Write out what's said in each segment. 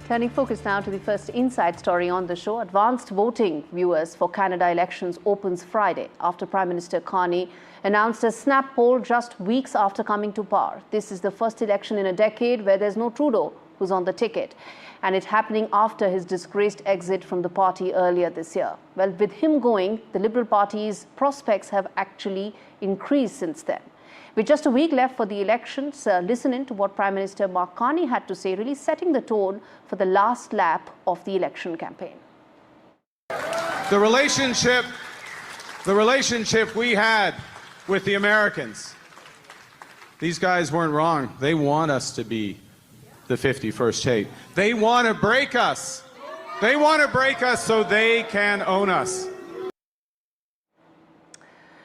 Turning focus now to the first inside story on the show. Advanced voting, viewers, for Canada elections opens Friday after Prime Minister Carney announced a snap poll just weeks after coming to power. This is the first election in a decade where there's no Trudeau who's on the ticket, and it's happening after his disgraced exit from the party earlier this year. Well, with him going, the Liberal Party's prospects have actually increased since then. With just a week left for the elections, listen in to what Prime Minister Carney had to say, really setting the tone for the last lap of the election campaign. The relationship we had with the Americans, these guys weren't wrong. They want us to be the 51st state. They want to break us. They want to break us so they can own us.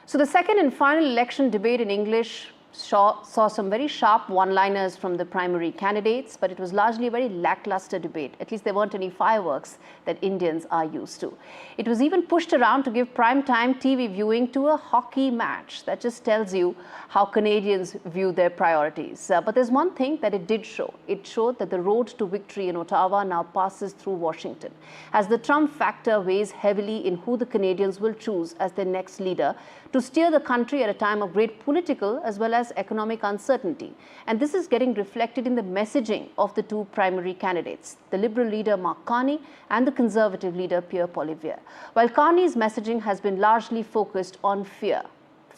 So the second and final election debate in English saw some very sharp one-liners from the primary candidates, but it was largely a very lackluster debate. At least there weren't any fireworks that Indians are used to. It was even pushed around to give prime-time TV viewing to a hockey match. That just tells you how Canadians view their priorities. But there's one thing that it did show. It showed that the road to victory in Ottawa now passes through Washington, as the Trump factor weighs heavily in who the Canadians will choose as their next leader to steer the country at a time of great political as well as economic uncertainty. And this is getting reflected in the messaging of the two primary candidates, the Liberal leader Mark Carney and the Conservative leader Pierre Poilievre. While Carney's messaging has been largely focused on fear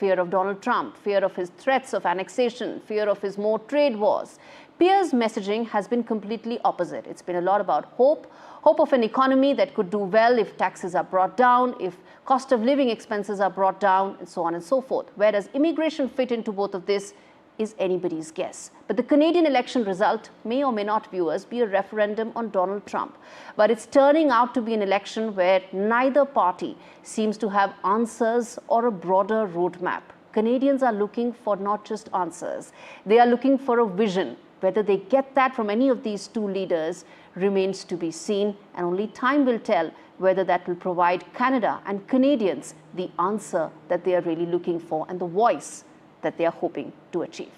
of Donald Trump, fear of his threats of annexation, fear of his more trade wars, Pierre's messaging has been completely opposite. It's been a lot about hope of an economy that could do well if taxes are brought down, if cost of living expenses are brought down, and so on and so forth. Whereas immigration fit into both of this is anybody's guess. But the Canadian election result may or may not, viewers, be a referendum on Donald Trump. But it's turning out to be an election where neither party seems to have answers or a broader roadmap. Canadians are looking for not just answers, they are looking for a vision. Whether they get that from any of these two leaders remains to be seen, and only time will tell whether that will provide Canada and Canadians the answer that they are really looking for and the voice that they are hoping to achieve.